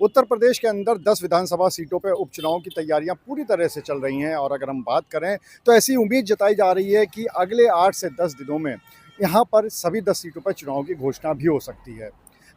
उत्तर प्रदेश के अंदर 10 विधानसभा सीटों पे उपचुनाव की तैयारियां पूरी तरह से चल रही हैं और अगर हम बात करें तो ऐसी उम्मीद जताई जा रही है कि अगले 8 से 10 दिनों में यहाँ पर सभी 10 सीटों पर चुनाव की घोषणा भी हो सकती है।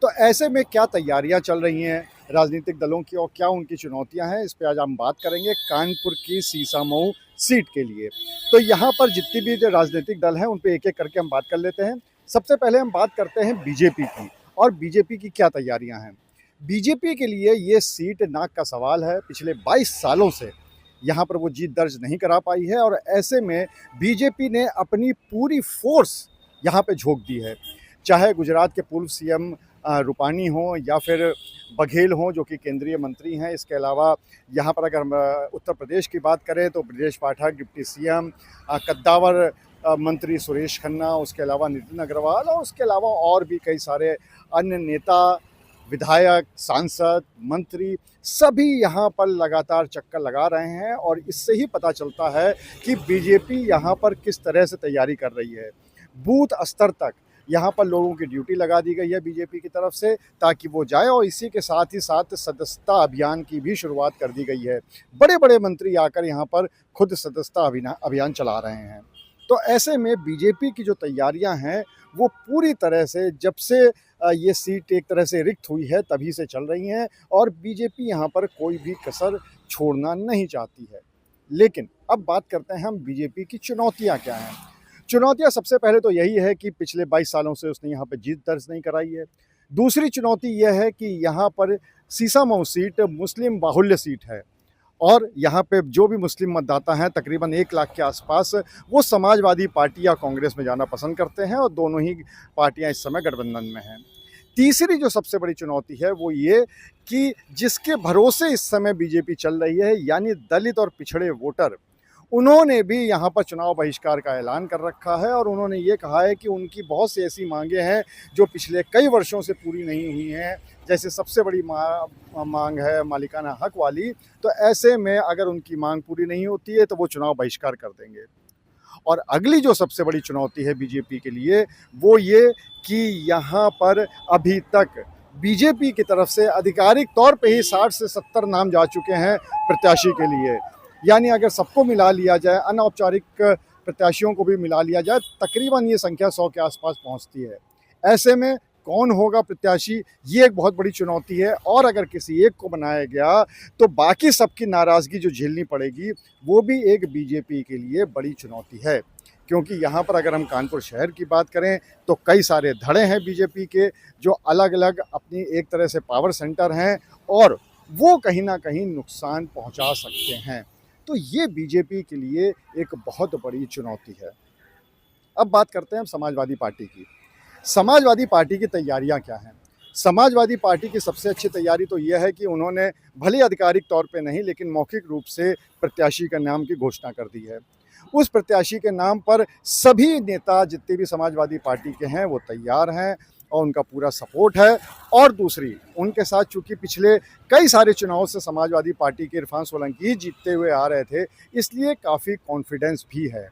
तो ऐसे में क्या तैयारियां चल रही हैं राजनीतिक दलों की और क्या उनकी चुनौतियां हैं, इस पे आज हम बात करेंगे कानपुर की सीसामऊ सीट के लिए। तो यहाँ पर जितनी भी जो राजनीतिक दल हैं उन पे एक-एक करके हम बात कर लेते हैं। सबसे पहले हम बात करते हैं बीजेपी की और बीजेपी की क्या तैयारियां हैं। बीजेपी के लिए ये सीट नाक का सवाल है। पिछले 22 सालों से यहाँ पर वो जीत दर्ज नहीं करा पाई है और ऐसे में बीजेपी ने अपनी पूरी फोर्स यहाँ पे झोंक दी है। चाहे गुजरात के पूर्व सीएम रूपानी हों या फिर बघेल हों जो कि केंद्रीय मंत्री हैं। इसके अलावा यहाँ पर अगर हम उत्तर प्रदेश की बात करें तो ब्रजेश पाठक डिप्टी सीएम, कद्दावर मंत्री सुरेश खन्ना, उसके अलावा नितिन अग्रवाल और उसके अलावा और भी कई सारे अन्य नेता, विधायक, सांसद, मंत्री सभी यहाँ पर लगातार चक्कर लगा रहे हैं और इससे ही पता चलता है कि बीजेपी यहाँ पर किस तरह से तैयारी कर रही है। बूथ स्तर तक यहाँ पर लोगों की ड्यूटी लगा दी गई है बीजेपी की तरफ से ताकि वो जाए और इसी के साथ ही साथ सदस्यता अभियान की भी शुरुआत कर दी गई है। बड़े बड़े मंत्री आकर यहाँ पर खुद सदस्यता अभियान चला रहे हैं। तो ऐसे में बीजेपी की जो तैयारियां हैं वो पूरी तरह से जब से ये सीट एक तरह से रिक्त हुई है तभी से चल रही हैं और बीजेपी यहाँ पर कोई भी कसर छोड़ना नहीं चाहती है। लेकिन अब बात करते हैं हम बीजेपी की चुनौतियाँ क्या हैं। चुनौतियाँ सबसे पहले तो यही है कि पिछले 22 सालों से उसने यहाँ पर जीत दर्ज नहीं कराई है। दूसरी चुनौती यह है कि यहाँ पर सीसामऊ सीट मुस्लिम बाहुल्य सीट है और यहाँ पे जो भी मुस्लिम मतदाता हैं तकरीबन 1 लाख के आसपास वो समाजवादी पार्टी या कांग्रेस में जाना पसंद करते हैं और दोनों ही पार्टियां इस समय गठबंधन में हैं। तीसरी जो सबसे बड़ी चुनौती है वो ये कि जिसके भरोसे इस समय बीजेपी चल रही है यानी दलित और पिछड़े वोटर, उन्होंने भी यहाँ पर चुनाव बहिष्कार का ऐलान कर रखा है और उन्होंने ये कहा है कि उनकी बहुत सी ऐसी मांगें हैं जो पिछले कई वर्षों से पूरी नहीं हुई हैं। जैसे सबसे बड़ी मांग है मालिकाना हक वाली, तो ऐसे में अगर उनकी मांग पूरी नहीं होती है तो वो चुनाव बहिष्कार कर देंगे। और अगली जो सबसे बड़ी चुनौती है बीजेपी के लिए वो ये कि यहाँ पर अभी तक बीजेपी की तरफ से आधिकारिक तौर पे ही 60 से 70 नाम जा चुके हैं प्रत्याशी के लिए। यानी अगर सबको मिला लिया जाए, अनौपचारिक प्रत्याशियों को भी मिला लिया जाए, तकरीबन ये संख्या 100 के आसपास पहुंचती है। ऐसे में कौन होगा प्रत्याशी, ये एक बहुत बड़ी चुनौती है और अगर किसी एक को बनाया गया तो बाकी सबकी नाराज़गी जो झेलनी पड़ेगी वो भी एक बीजेपी के लिए बड़ी चुनौती है। क्योंकि यहाँ पर अगर हम कानपुर शहर की बात करें तो कई सारे धड़े हैं बीजेपी के जो अलग अलग अपनी एक तरह से पावर सेंटर हैं और वो कहीं ना कहीं नुकसान पहुँचा सकते हैं। तो ये बीजेपी के लिए एक बहुत बड़ी चुनौती है। अब बात करते हैं हम समाजवादी पार्टी की। समाजवादी पार्टी की तैयारियां क्या हैं? समाजवादी पार्टी की सबसे अच्छी तैयारी तो यह है कि उन्होंने भले आधिकारिक तौर पे नहीं लेकिन मौखिक रूप से प्रत्याशी के नाम की घोषणा कर दी है। उस प्रत्याशी के नाम पर सभी नेता जितने भी समाजवादी पार्टी के हैं वो तैयार हैं और उनका पूरा सपोर्ट है। और दूसरी, उनके साथ चूँकि पिछले कई सारे चुनाव से समाजवादी पार्टी के इरफान सोलंकी ही जीतते हुए आ रहे थे, इसलिए काफ़ी कॉन्फिडेंस भी है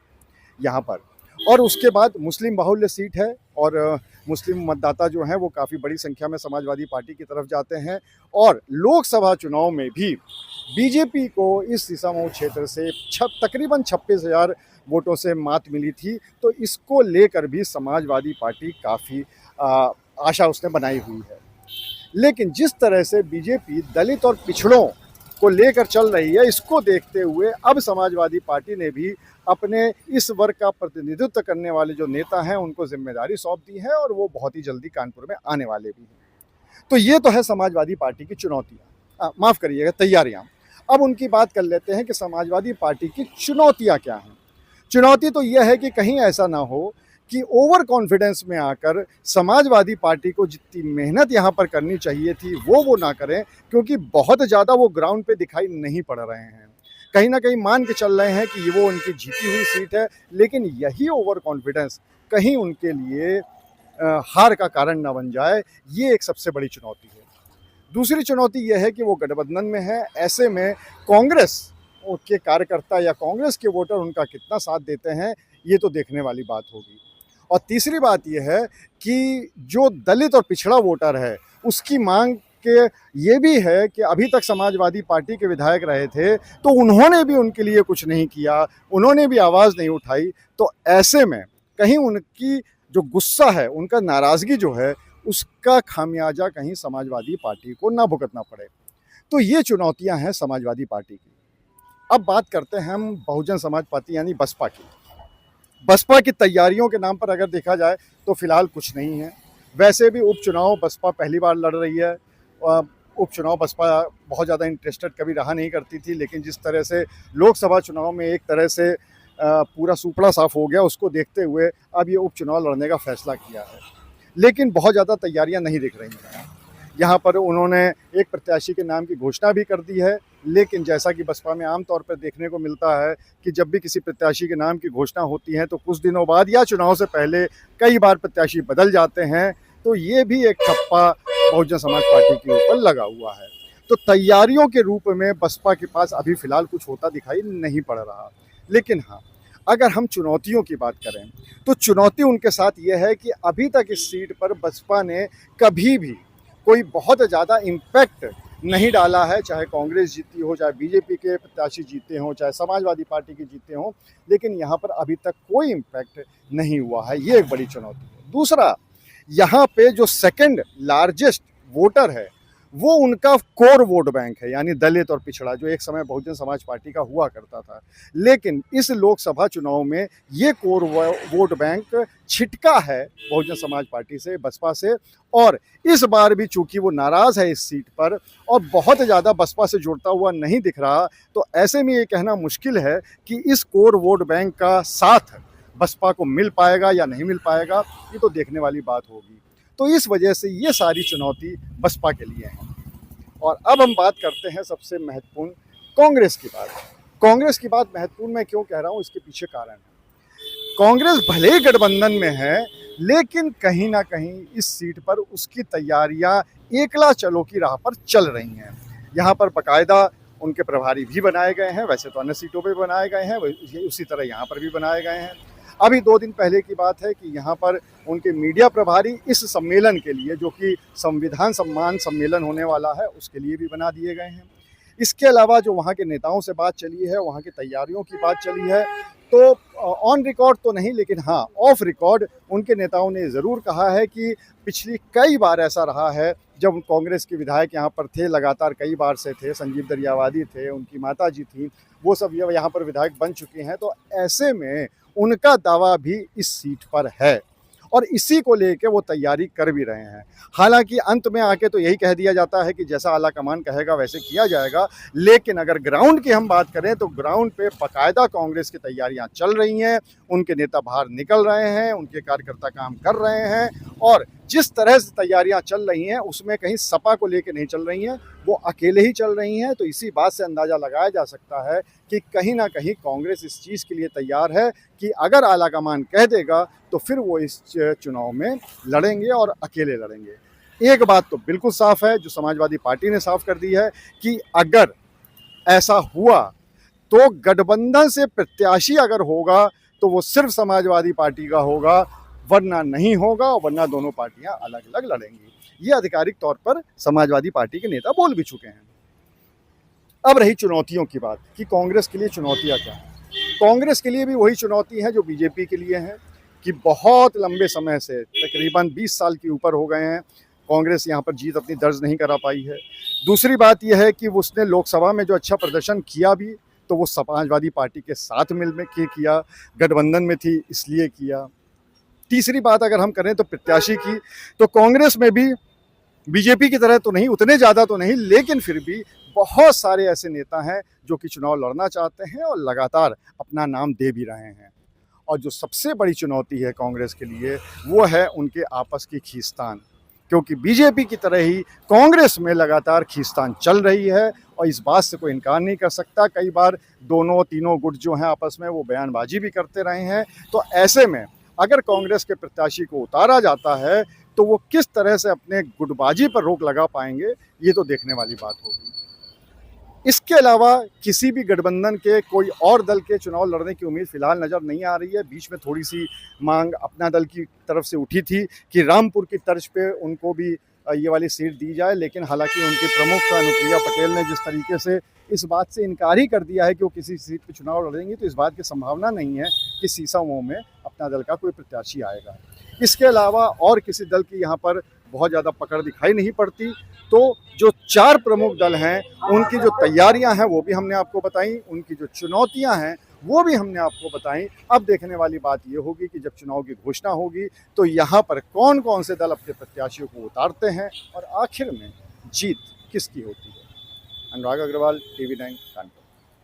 यहाँ पर। और उसके बाद मुस्लिम बाहुल्य सीट है और मुस्लिम मतदाता जो हैं वो काफ़ी बड़ी संख्या में समाजवादी पार्टी की तरफ जाते हैं और लोकसभा चुनाव में भी बीजेपी को इस सीसामऊ क्षेत्र से तकरीबन 26,000 वोटों से मात मिली थी। तो इसको लेकर भी समाजवादी पार्टी काफ़ी आशा उसने बनाई हुई है। लेकिन जिस तरह से बीजेपी दलित और पिछड़ों को लेकर चल रही है, इसको देखते हुए अब समाजवादी पार्टी ने भी अपने इस वर्ग का प्रतिनिधित्व करने वाले जो नेता हैं उनको जिम्मेदारी सौंप दी है और वो बहुत ही जल्दी कानपुर में आने वाले भी हैं। तो ये तो है समाजवादी पार्टी की चुनौतियाँ, माफ़ करिएगा तैयारियाँ। अब उनकी बात कर लेते हैं कि समाजवादी पार्टी की चुनौतियाँ क्या हैं। चुनौती तो यह है कि कहीं ऐसा ना हो कि ओवर कॉन्फिडेंस में आकर समाजवादी पार्टी को जितनी मेहनत यहाँ पर करनी चाहिए थी वो ना करें, क्योंकि बहुत ज़्यादा वो ग्राउंड पे दिखाई नहीं पड़ रहे हैं। कहीं ना कहीं मान के चल रहे हैं कि वो उनकी जीती हुई सीट है, लेकिन यही ओवर कॉन्फिडेंस कहीं उनके लिए हार का कारण ना बन जाए, ये एक सबसे बड़ी चुनौती है। दूसरी चुनौती यह है कि वो गठबंधन में है। ऐसे में कांग्रेस के कार्यकर्ता या कांग्रेस के वोटर उनका कितना साथ देते हैं, ये तो देखने वाली बात होगी। और तीसरी बात यह है कि जो दलित और पिछड़ा वोटर है उसकी मांग कि ये भी है कि अभी तक समाजवादी पार्टी के विधायक रहे थे, तो उन्होंने भी उनके लिए कुछ नहीं किया, उन्होंने भी आवाज़ नहीं उठाई। तो ऐसे में कहीं उनकी जो गुस्सा है, उनका नाराज़गी जो है, उसका खामियाजा कहीं समाजवादी पार्टी को ना भुगतना पड़े। तो ये चुनौतियां हैं समाजवादी पार्टी की। अब बात करते हैं हम बहुजन समाज पार्टी यानी बसपा की। बसपा की तैयारियों के नाम पर अगर देखा जाए तो फिलहाल कुछ नहीं है। वैसे भी उपचुनाव बसपा पहली बार लड़ रही है। उपचुनाव बसपा बहुत ज़्यादा इंटरेस्टेड कभी रहा नहीं करती थी, लेकिन जिस तरह से लोकसभा चुनाव में एक तरह से पूरा सूपड़ा साफ हो गया, उसको देखते हुए अब ये उपचुनाव लड़ने का फैसला किया है। लेकिन बहुत ज़्यादा तैयारियां नहीं दिख रही हैं। यहाँ पर उन्होंने एक प्रत्याशी के नाम की घोषणा भी कर दी है, लेकिन जैसा कि बसपा में आम तौर पर देखने को मिलता है कि जब भी किसी प्रत्याशी के नाम की घोषणा होती है तो कुछ दिनों बाद या चुनाव से पहले कई बार प्रत्याशी बदल जाते हैं। तो ये भी एक ठप्पा बहुजन समाज पार्टी के ऊपर लगा हुआ है। तो तैयारियों के रूप में बसपा के पास अभी फिलहाल कुछ होता दिखाई नहीं पड़ रहा। लेकिन हाँ, अगर हम चुनौतियों की बात करें तो चुनौती उनके साथ ये है कि अभी तक इस सीट पर बसपा ने कभी भी कोई बहुत ज़्यादा इम्पैक्ट नहीं डाला है। चाहे कांग्रेस जीती हो, चाहे बीजेपी के प्रत्याशी जीते हों, चाहे समाजवादी पार्टी के जीते हों, लेकिन यहाँ पर अभी तक कोई इम्पैक्ट नहीं हुआ है। ये एक बड़ी चुनौती है। दूसरा, यहाँ पे जो सेकंड लार्जेस्ट वोटर है वो उनका कोर वोट बैंक है, यानी दलित और पिछड़ा, जो एक समय बहुजन समाज पार्टी का हुआ करता था। लेकिन इस लोकसभा चुनाव में ये कोर वोट बैंक छिटका है बहुजन समाज पार्टी से, बसपा से। और इस बार भी चूंकि वो नाराज़ है इस सीट पर और बहुत ज़्यादा बसपा से जुड़ता हुआ नहीं दिख रहा, तो ऐसे में ये कहना मुश्किल है कि इस कोर वोट बैंक का साथ बसपा को मिल पाएगा या नहीं मिल पाएगा, ये तो देखने वाली बात होगी। तो इस वजह से ये सारी चुनौती बसपा के लिए है। और अब हम बात करते हैं सबसे महत्वपूर्ण कांग्रेस की बात। कांग्रेस की बात महत्वपूर्ण मैं क्यों कह रहा हूँ, इसके पीछे कारण है। कांग्रेस भले ही गठबंधन में है, लेकिन कहीं ना कहीं इस सीट पर उसकी तैयारियां एकला चलो की राह पर चल रही हैं। यहाँ पर बाकायदा उनके प्रभारी भी बनाए गए हैं, वैसे तो अन्य सीटों पर बनाए गए हैं, उसी तरह यहाँ पर भी बनाए गए हैं। अभी 2 दिन पहले की बात है कि यहाँ पर उनके मीडिया प्रभारी इस सम्मेलन के लिए, जो कि संविधान सम्मान सम्मेलन होने वाला है, उसके लिए भी बना दिए गए हैं। इसके अलावा जो वहाँ के नेताओं से बात चली है, वहाँ की तैयारियों की बात चली है, तो ऑन रिकॉर्ड तो नहीं, लेकिन हाँ ऑफ रिकॉर्ड उनके नेताओं ने ज़रूर कहा है कि पिछली कई बार ऐसा रहा है जब कांग्रेस के विधायक यहाँ पर थे, लगातार कई बार से थे, संजीव दरियावादी थे, उनकी माता जी थी, वो सब यहाँ पर विधायक बन चुके हैं। तो ऐसे में उनका दावा भी इस सीट पर है और इसी को लेके वो तैयारी कर भी रहे हैं। हालांकि अंत में आके तो यही कह दिया जाता है कि जैसा आला कमान कहेगा वैसे किया जाएगा, लेकिन अगर ग्राउंड की हम बात करें तो ग्राउंड पे बाकायदा कांग्रेस की तैयारियां चल रही हैं। उनके नेता बाहर निकल रहे हैं, उनके कार्यकर्ता काम कर रहे हैं और जिस तरह से तैयारियां चल रही हैं उसमें कहीं सपा को लेके नहीं चल रही हैं, वो अकेले ही चल रही हैं। तो इसी बात से अंदाज़ा लगाया जा सकता है कि कहीं ना कहीं कांग्रेस इस चीज़ के लिए तैयार है कि अगर आला कमान कह देगा तो फिर वो इस चुनाव में लड़ेंगे और अकेले लड़ेंगे। एक बात तो बिल्कुल साफ है, जो समाजवादी पार्टी ने साफ कर दी है कि अगर ऐसा हुआ तो गठबंधन से प्रत्याशी अगर होगा तो वो सिर्फ समाजवादी पार्टी का होगा, वरना नहीं होगा, वरना दोनों पार्टियां अलग अलग लड़ेंगी। ये आधिकारिक तौर पर समाजवादी पार्टी के नेता बोल भी चुके हैं। अब रही चुनौतियों की बात कि कांग्रेस के लिए चुनौतियां क्या हैं। कांग्रेस के लिए भी वही चुनौती है जो बीजेपी के लिए है कि बहुत लंबे समय से, तकरीबन 20 साल के ऊपर हो गए हैं, कांग्रेस यहाँ पर जीत अपनी दर्ज नहीं करा पाई है। दूसरी बात यह है कि उसने लोकसभा में जो अच्छा प्रदर्शन किया भी तो वो समाजवादी पार्टी के साथ मिल में किया, गठबंधन में थी इसलिए किया। तीसरी बात अगर हम करें तो प्रत्याशी की, तो कांग्रेस में भी बीजेपी की तरह तो नहीं, उतने ज़्यादा तो नहीं, लेकिन फिर भी बहुत सारे ऐसे नेता हैं जो कि चुनाव लड़ना चाहते हैं और लगातार अपना नाम दे भी रहे हैं। और जो सबसे बड़ी चुनौती है कांग्रेस के लिए वो है उनके आपस की खींचतान, क्योंकि बीजेपी की तरह ही कांग्रेस में लगातार खींचतान चल रही है और इस बात से कोई इनकार नहीं कर सकता। कई बार दोनों तीनों गुट जो हैं आपस में वो बयानबाजी भी करते रहे हैं। तो ऐसे में अगर कांग्रेस के प्रत्याशी को उतारा जाता है तो वो किस तरह से अपने गुटबाजी पर रोक लगा पाएंगे, ये तो देखने वाली बात होगी। इसके अलावा किसी भी गठबंधन के कोई और दल के चुनाव लड़ने की उम्मीद फिलहाल नज़र नहीं आ रही है। बीच में थोड़ी सी मांग अपना दल की तरफ से उठी थी कि रामपुर की तर्ज पे उनको भी ये वाली सीट दी जाए, लेकिन हालांकि उनकी प्रमुख अनुप्रिया पटेल ने जिस तरीके से इस बात से इनकार ही कर दिया है कि वो किसी सीट पर चुनाव लड़ेंगी, तो इस बात की संभावना नहीं है कि सीसामऊ में अपना दल का कोई प्रत्याशी आएगा। इसके अलावा और किसी दल की यहाँ पर बहुत ज़्यादा पकड़ दिखाई नहीं पड़ती। तो जो 4 प्रमुख दल हैं, उनकी जो तैयारियां हैं वो भी हमने आपको बताई, उनकी जो चुनौतियां हैं वो भी हमने आपको बताई। अब देखने वाली बात ये होगी कि जब चुनाव की घोषणा होगी तो यहाँ पर कौन कौन से दल अपने प्रत्याशियों को उतारते हैं और आखिर में जीत किसकी होती है। अनुराग अग्रवाल, TV9 कानपुर।